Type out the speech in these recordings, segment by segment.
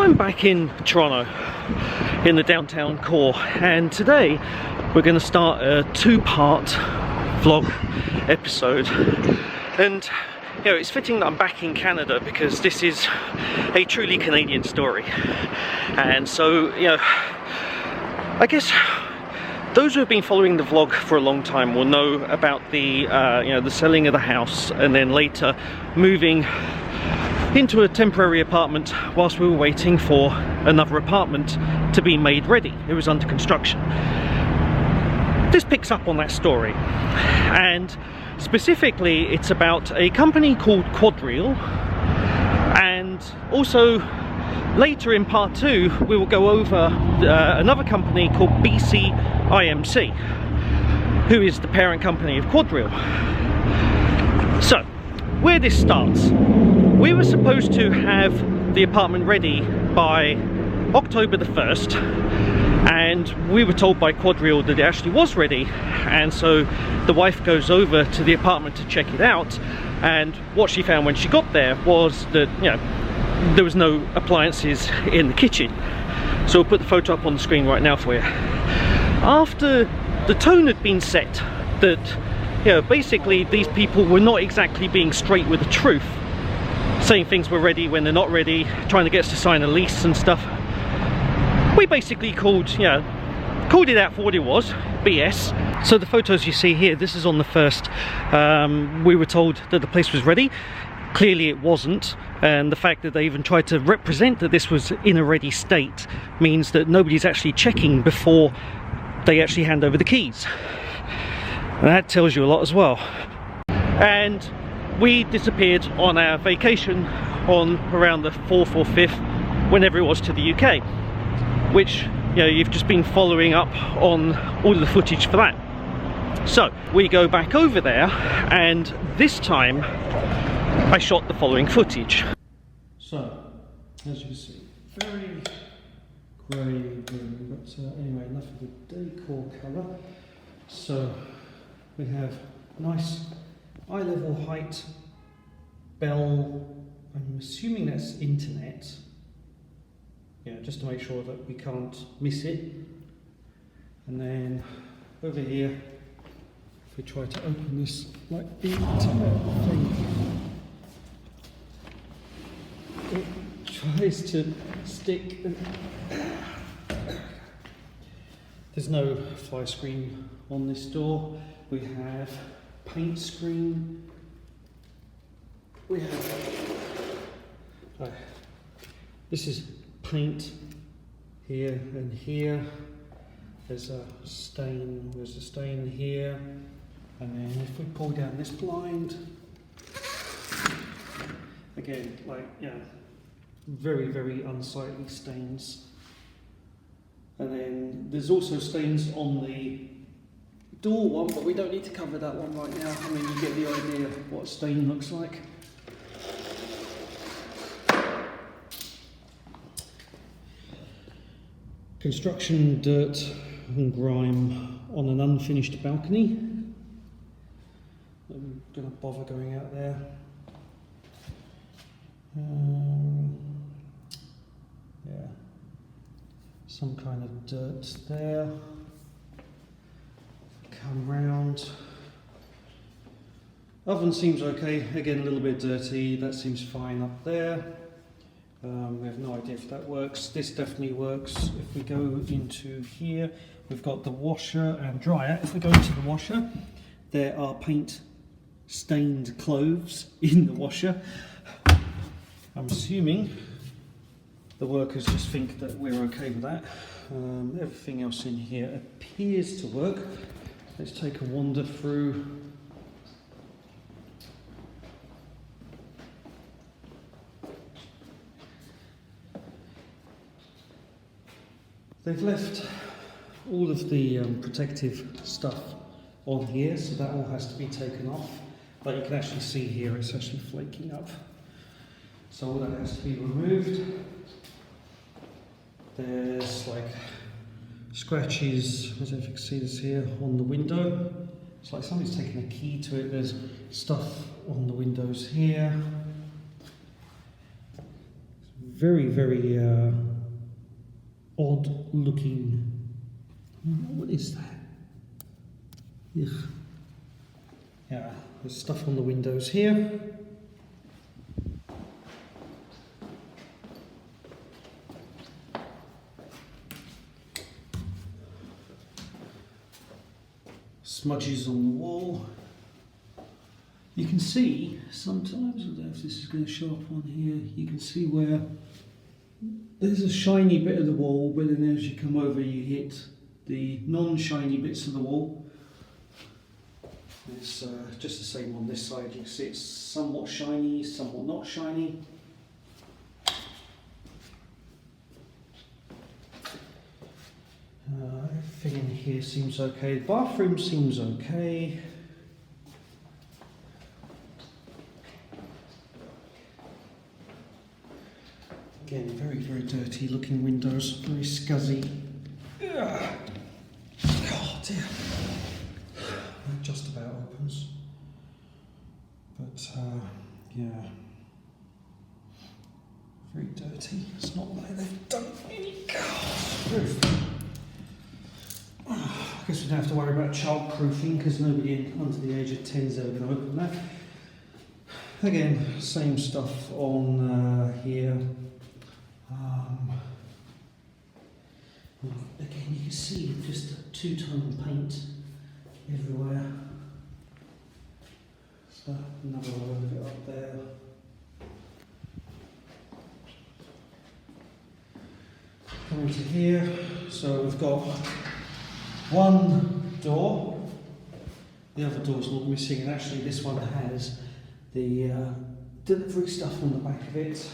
I'm back in Toronto, in the downtown core, and today we're going to start a two-part vlog episode. And you know, it's fitting that I'm back in Canada because this is a truly Canadian story. And so, you know, I guess those who have been following the vlog for a long time will know about the you know, the selling of the house and then later moving into a temporary apartment whilst we were waiting for another apartment to be made ready. It was under construction. This picks up on that story, and specifically it's about a company called QuadReal, and also later in part 2 we will go over another company called BCIMC, who is the parent company of QuadReal. So where this starts, we were supposed to have the apartment ready by October the 1st, and we were told by QuadReal that it actually was ready, and so the wife goes over to the apartment to check it out, and what she found when she got there was that, you know, there was no appliances in the kitchen. So we'll put the photo up on the screen right now for you. After the tone had been set that, you know, basically these people were not exactly being straight with the truth, saying things were ready when they're not ready, trying to get us to sign a lease and stuff, we basically called it out for what it was, BS. So the photos you see here, this is on the first. We were told that the place was ready. Clearly it wasn't, and the fact that they even tried to represent that this was in a ready state means that nobody's actually checking before they actually hand over the keys. And that tells you a lot as well. And we disappeared on our vacation on around the 4th or 5th, whenever it was, to the UK, which, you know, you've just been following up on all of the footage for that. So we go back over there, and this time I shot the following footage. So as you can see, very grey room, but anyway, enough of the decor colour. So we have nice eye level height bell. I'm assuming that's internet. Yeah, just to make sure that we can't miss it. And then over here, if we try to open this like the internet thing, it tries to stick. There's no fly screen on this door. We have paint screen. We have this is paint here and here. There's a stain. There's a stain here, and then if we pull down this blind, again, like, you know, very, very unsightly stains. And then there's also stains on the door one, but we don't need to cover that one right now. I mean, you get the idea of what a stain looks like. Construction dirt and grime on an unfinished balcony. I'm going to bother going out there. Yeah, some kind of dirt there. Come round. Oven seems okay, again a little bit dirty, that seems fine up there. We have no idea if that works. This definitely works. If we go into here, we've got the washer and dryer. If we go into the washer, there are paint stained clothes in the washer. I'm assuming the workers just think that we're okay with that. Everything else in here appears to work. Let's take a wander through. They've left all of the protective stuff on here, so that all has to be taken off. But you can actually see here it's actually flaking up. So all that has to be removed. There's like scratches, I don't know if you can see this here, on the window. It's like somebody's taken a key to it. There's stuff on the windows here. very, very odd looking. What is that? Ugh. Yeah, there's stuff on the windows here. Smudges on the wall. You can see sometimes, I don't know if this is going to show up on here, you can see where there's a shiny bit of the wall, but then as you come over you hit the non-shiny bits of the wall. It's just the same on this side. You can see it's somewhat shiny, somewhat not shiny. Everything in here seems okay. The bathroom seems okay. Again, very, very dirty looking windows, very scuzzy. Ugh. Oh dear. It just about opens. But yeah. Very dirty. It's not like they've done any roof. I guess we don't have to worry about child proofing because nobody under the age of 10 is ever going to open that. Again, same stuff on here. Again, you can see just a two-tone paint everywhere. So another one of it up there. Coming to here, so we've got one door. The other door's not missing, and actually this one has the delivery stuff on the back of it.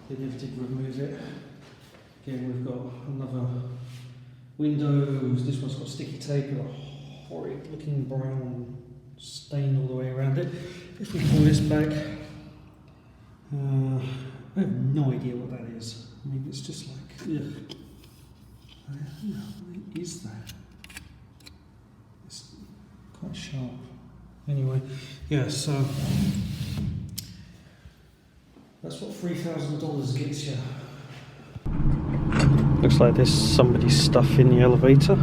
They never did remove it. Again, we've got another windows. This one's got sticky tape with a horrid looking brown stain all the way around it. If we pull this back, I have no idea what that is. I mean, it's just like, ugh. What is that? It's quite sharp. Anyway, yeah, so that's what $3,000 gets you. Looks like there's somebody's stuff in the elevator.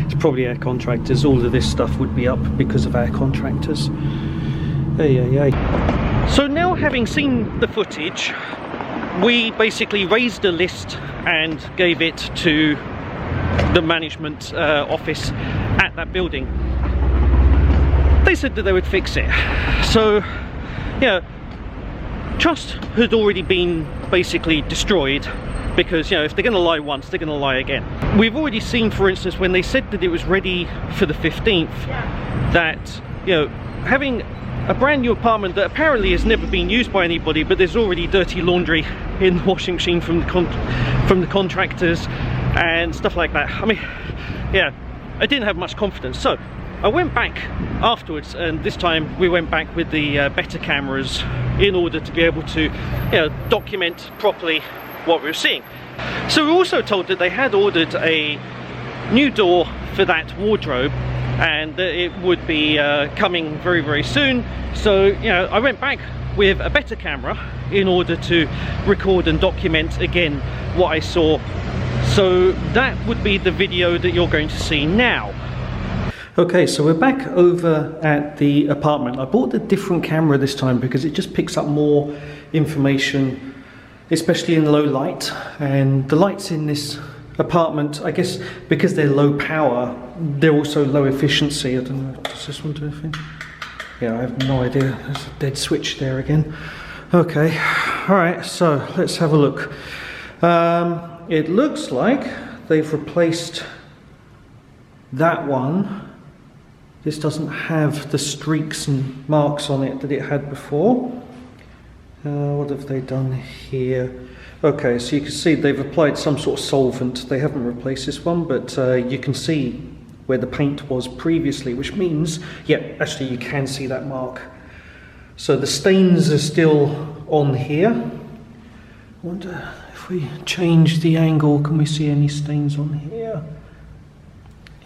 It's probably our contractors. All of this stuff would be up because of our contractors. Hey. So now, having seen the footage, we basically raised a list and gave it to the management office at that building. They said that they would fix it. So, yeah, trust had already been basically destroyed. Because, you know, if they're going to lie once, they're going to lie again. We've already seen, for instance, when they said that it was ready for the 15th, that, you know, having a brand new apartment that apparently has never been used by anybody, but there's already dirty laundry in the washing machine from the contractors and stuff like that. I mean, yeah, I didn't have much confidence. So I went back afterwards, and this time we went back with the better cameras in order to be able to, you know, document properly what we were seeing. So we were also told that they had ordered a new door for that wardrobe and that it would be coming very, very soon. So, you know, I went back with a better camera in order to record and document again what I saw. So that would be the video that you're going to see now. Okay, so we're back over at the apartment. I bought a different camera this time because it just picks up more information, especially in low light. And the lights in this apartment, I guess because they're low power, they're also low efficiency. I don't know, does this one do anything? Yeah, I have no idea. There's a dead switch there again. Okay, all right, so let's have a look. It looks like they've replaced that one. This doesn't have the streaks and marks on it that it had before. What have they done here? Okay, so you can see they've applied some sort of solvent. They haven't replaced this one, but you can see where the paint was previously, which means, yeah, actually you can see that mark. So the stains are still on here. I wonder if we change the angle, can we see any stains on here?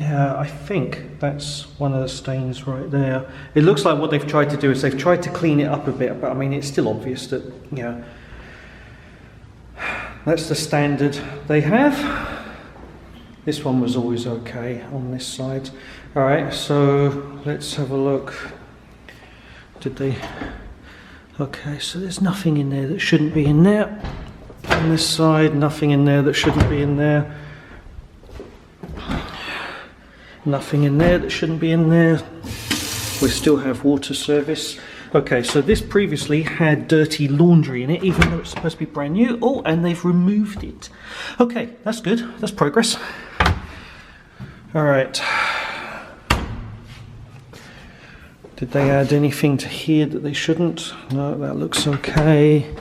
Yeah, I think that's one of the stains right there. It looks like what they've tried to do is they've tried to clean it up a bit, but I mean, it's still obvious that, you know, That's the standard they have. This one was always okay on this side. Alright, so let's have a look. Did they... Okay, so there's nothing in there that shouldn't be in there. On this side, nothing in there that shouldn't be in there. Nothing in there that shouldn't be in there. We still have water service. Okay, so this previously had dirty laundry in it, even though it's supposed to be brand new. Oh, and they've removed it. Okay, that's good. That's progress. All right. Did they add anything to here that they shouldn't? No, that looks okay.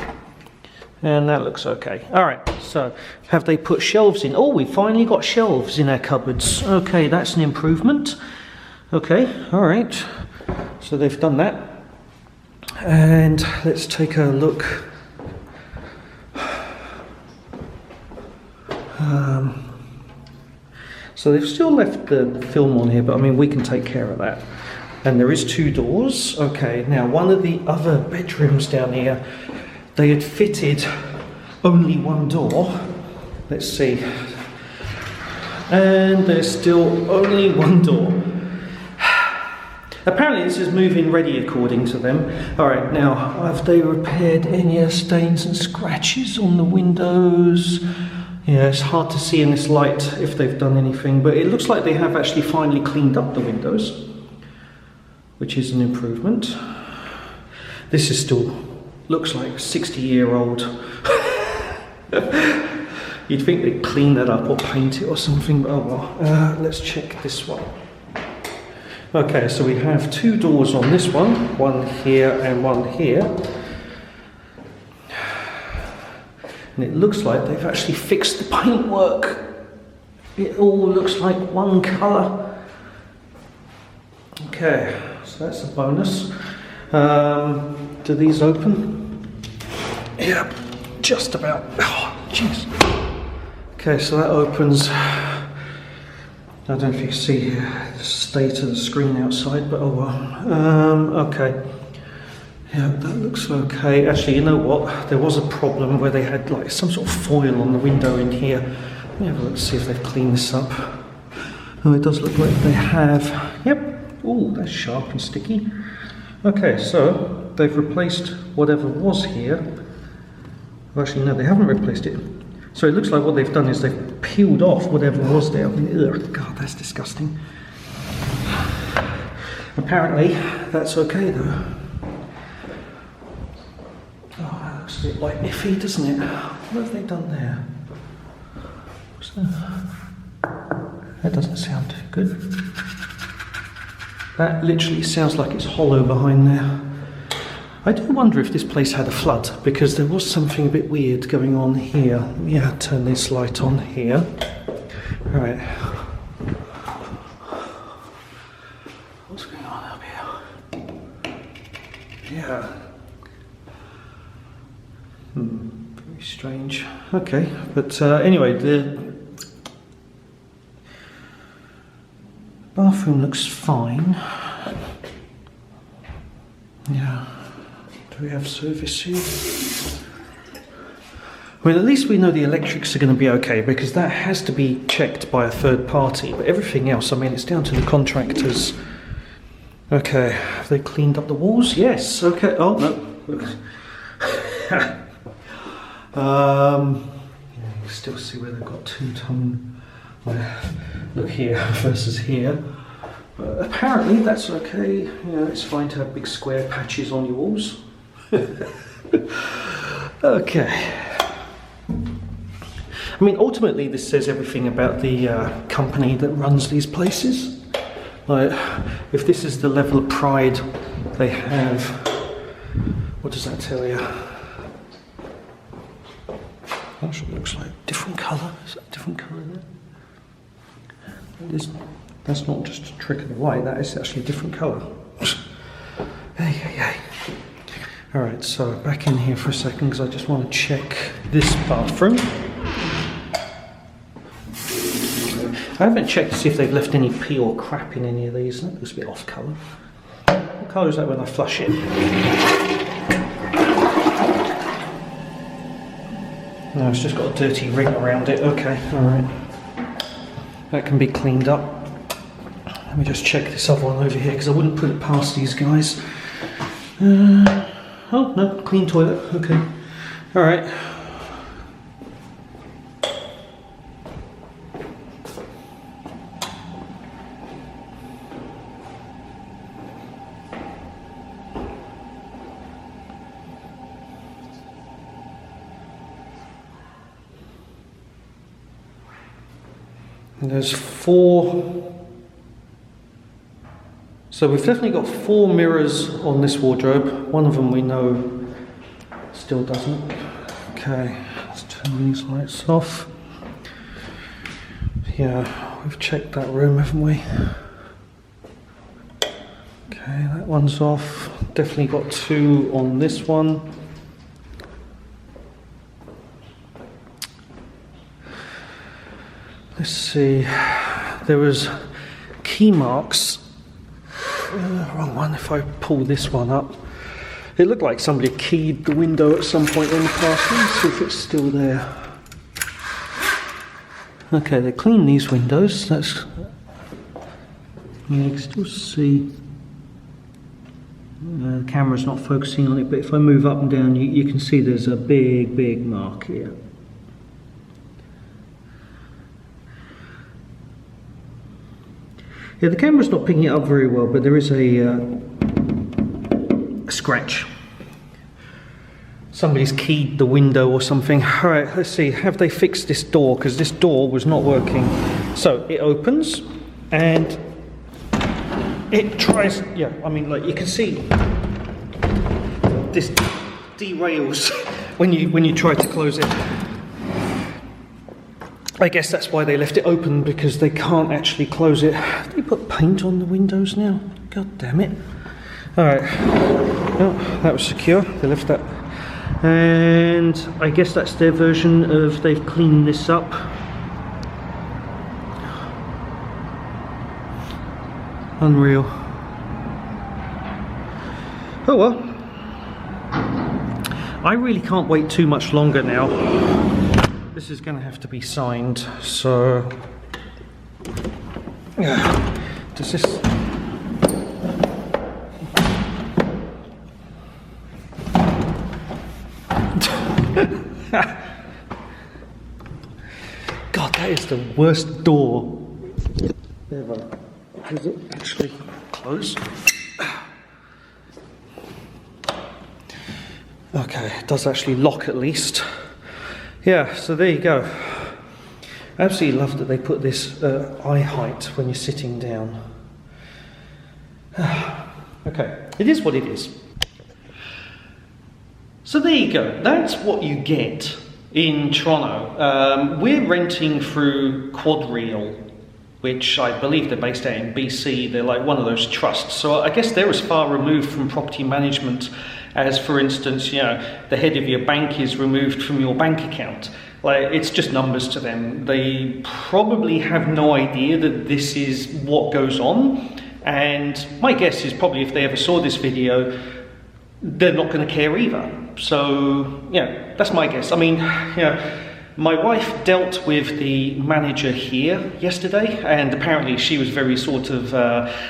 And that looks okay. All right, so have they put shelves in? Oh, we finally got shelves in our cupboards. Okay, that's an improvement. Okay, all right. So they've done that. And let's take a look. So they've still left the film on here, but I mean, we can take care of that. And there is 2 doors. Okay, now one of the other bedrooms down here, they had fitted only 1 door. Let's see. And there's still only 1 door. Apparently this is move-in ready according to them. Alright, now, have they repaired any stains and scratches on the windows? Yeah, it's hard to see in this light if they've done anything, but it looks like they have actually finally cleaned up the windows, which is an improvement. This is still, looks like 60-year-old. You'd think they'd clean that up or paint it or something, but oh well. Let's check this one. Okay, so we have 2 doors on this one here and one here. And it looks like they've actually fixed the paintwork. It all looks like one colour. Okay, so that's a bonus. Do these open? Yeah, just about. Oh, jeez. Okay, so that opens. I don't know if you can see the state of the screen outside, but oh well. Okay. Yeah, that looks okay. Actually, you know what? There was a problem where they had like some sort of foil on the window in here. Let me have a look, see if they've cleaned this up. Oh, it does look like they have. Yep. Oh, that's sharp and sticky. Okay, so they've replaced whatever was here. Well, actually, no, they haven't replaced it. So it looks like what they've done is they've peeled off whatever was there. I mean, ugh, God, that's disgusting. Apparently, that's okay though. Oh, that looks a bit like iffy, doesn't it? What have they done there? What's that? That doesn't sound too good. That literally sounds like it's hollow behind there. I do wonder if this place had a flood, because there was something a bit weird going on here. Let me turn this light on here. Right. What's going on up here? Yeah. Very strange. Okay, but anyway, the bathroom looks fine. Yeah. Do we have service here? Well, at least we know the electrics are going to be okay, because that has to be checked by a third party. But everything else, I mean, it's down to the contractors. Okay, have they cleaned up the walls? Yes, okay. Oh, no. You can still see where they've got two-tone. Look here versus here. But apparently that's okay. Yeah, it's fine to have big square patches on your walls. Okay. I mean, ultimately this says everything about the company that runs these places. Like, if this is the level of pride they have, what does that tell you? Actually, it looks like different colour. Is that a different colour there? That's not just a trick of the light, that is actually a different colour. Hey. Alright, so back in here for a second, because I just want to check this bathroom. I haven't checked to see if they've left any pee or crap in any of these. That looks a bit off colour. What colour is that when I flush it? No, it's just got a dirty ring around it. Okay, alright. That can be cleaned up. Let me just check this other one over here because I wouldn't put it past these guys. Oh, no, clean toilet. Okay. Alright. And there's 4. So we've definitely got 4 mirrors on this wardrobe. One of them we know still doesn't. Okay, let's turn these lights off. Yeah, we've checked that room, haven't we? Okay, that one's off. Definitely got 2 on this one. Let's see, there was key marks. Wrong one. If I pull this one up, it looked like somebody keyed the window at some point in the past. Let me see if it's still there. Okay, they cleaned these windows. That's, you can still see the camera's not focusing on it, but if I move up and down, you can see there's a big mark here. Yeah, the camera's not picking it up very well, but there is a scratch. Somebody's keyed the window or something. Alright, let's see, have they fixed this door? Because this door was not working. So, it opens, and it tries, yeah, I mean, like, you can see this derails when you try to close it. I guess that's why they left it open, because they can't actually close it. They put paint on the windows now. God damn it. Alright. Oh, that was secure. They left that. And I guess that's their version of they've cleaned this up. Unreal. Oh well. I really can't wait too much longer now. This is going to have to be signed, so yeah. Does this? God, that is the worst door ever. Does it actually close? Okay, it does actually lock at least. Yeah, so there you go. I absolutely love that they put this eye height when you're sitting down. Okay, it is what it is. So there you go. That's what you get in Toronto. We're renting through QuadReal, which I believe they're based out in BC. They're like one of those trusts. So I guess they're as far removed from property management as, for instance, you know, the head of your bank is removed from your bank account. Like, it's just numbers to them. They probably have no idea that this is what goes on. And my guess is probably if they ever saw this video, they're not going to care either. So, yeah, that's my guess. I mean, you know, my wife dealt with the manager here yesterday, and apparently she was very sort of,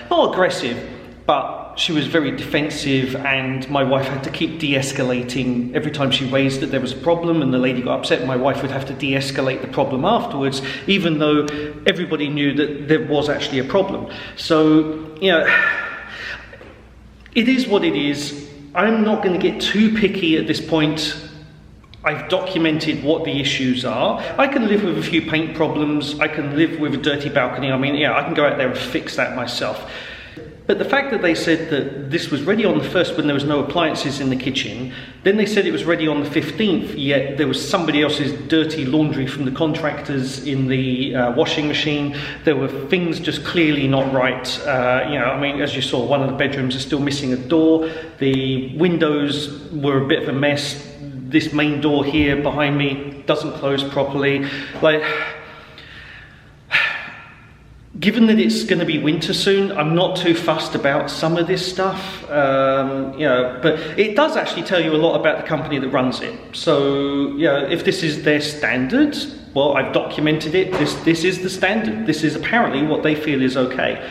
not aggressive, but she was very defensive, and my wife had to keep de-escalating. Every time she raised that there was a problem and the lady got upset, my wife would have to de-escalate the problem afterwards, even though everybody knew that there was actually a problem. So, you know, it is what it is. I'm not going to get too picky at this point. I've documented what the issues are. I can live with a few paint problems. I can live with a dirty balcony. I mean, yeah, I can go out there and fix that myself. But the fact that they said that this was ready on the 1st when there was no appliances in the kitchen, then they said it was ready on the 15th, yet there was somebody else's dirty laundry from the contractors in the washing machine. There were things just clearly not right. You know, I mean, as you saw, one of the bedrooms is still missing a door. The windows were a bit of a mess. This main door here behind me doesn't close properly. Like, given that it's going to be winter soon, I'm not too fussed about some of this stuff, you know, but it does actually tell you a lot about the company that runs it. So, you know, if this is their standard, well, I've documented it. This is the standard. This is apparently what they feel is okay.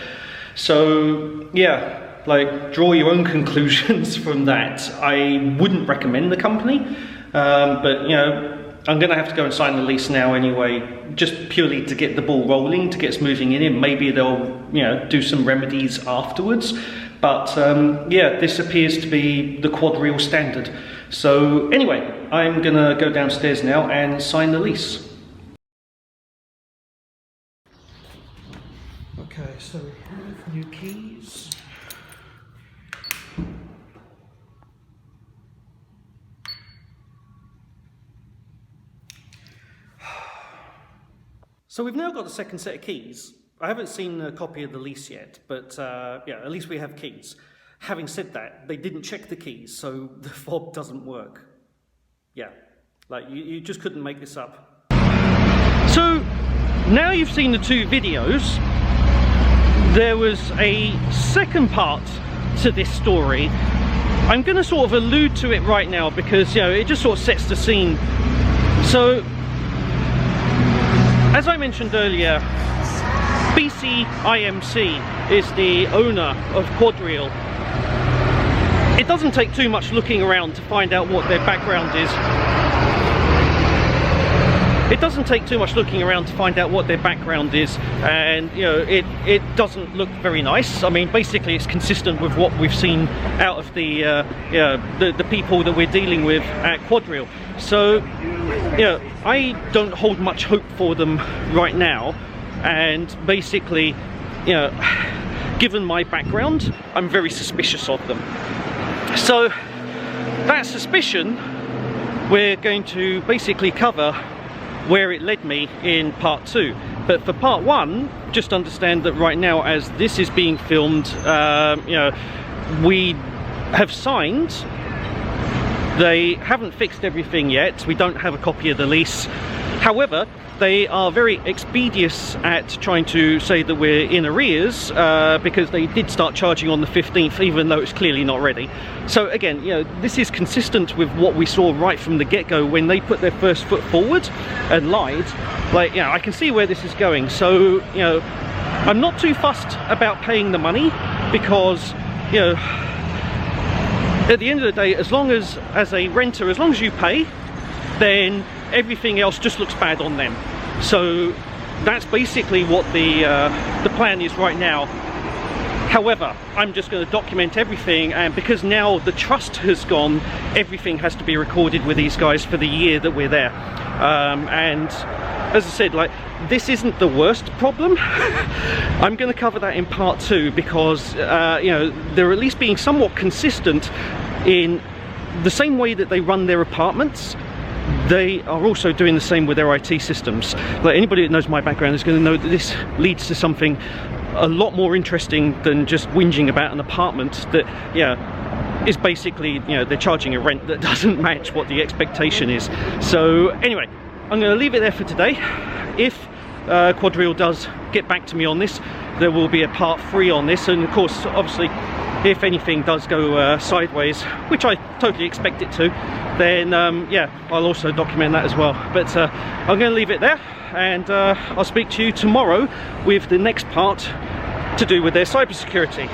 So, yeah, like, draw your own conclusions from that. I wouldn't recommend the company, but, you know, I'm going to have to go and sign the lease now anyway, just purely to get the ball rolling, to get us moving in it. Maybe they'll, you know, do some remedies afterwards. But yeah, this appears to be the QuadReal standard. So anyway, I'm going to go downstairs now and sign the lease. Okay, so we have new keys. So we've now got the second set of keys. I haven't seen a copy of the lease yet, but yeah, at least we have keys. Having said that, they didn't check the keys, so the fob doesn't work. Yeah, like you just couldn't make this up. So now you've seen the two videos, there was a second part to this story. I'm going to sort of allude to it right now because, you know, it just sort of sets the scene. So, as I mentioned earlier, BCIMC is the owner of QuadReal. It doesn't take too much looking around to find out what their background is. And you know, it doesn't look very nice. I mean, basically it's consistent with what we've seen out of the people that we're dealing with at QuadReal. So, you know, I don't hold much hope for them right now, and basically, you know, given my background, I'm very suspicious of them. So that suspicion we're going to basically cover where it led me in part 2. But for part 1, just understand that right now, as this is being filmed, you know, we have signed. They haven't fixed everything yet. We don't have a copy of the lease. However, they are very expeditious at trying to say that we're in arrears, because they did start charging on the 15th, even though it's clearly not ready. So again, you know, this is consistent with what we saw right from the get-go when they put their first foot forward and lied. Like, you know, I can see where this is going. So, you know, I'm not too fussed about paying the money because, you know, at the end of the day, as a renter, as long as you pay, then everything else just looks bad on them. So that's basically what the plan is right now. However, I'm just going to document everything, and because now the trust has gone, everything has to be recorded with these guys for the year that we're there. And as I said, like, this isn't the worst problem. I'm going to cover that in part 2 because, you know, they're at least being somewhat consistent in the same way that they run their apartments. They are also doing the same with their IT systems. Like, anybody that knows my background is going to know that this leads to something a lot more interesting than just whinging about an apartment that, yeah, is basically, you know, they're charging a rent that doesn't match what the expectation is. So anyway, I'm going to leave it there for today. If QuadReal does get back to me on this, there will be a part 3 on this, and of course, obviously, if anything does go sideways, which I totally expect it to, then yeah, I'll also document that as well. But I'm going to leave it there, and I'll speak to you tomorrow with the next part to do with their cybersecurity.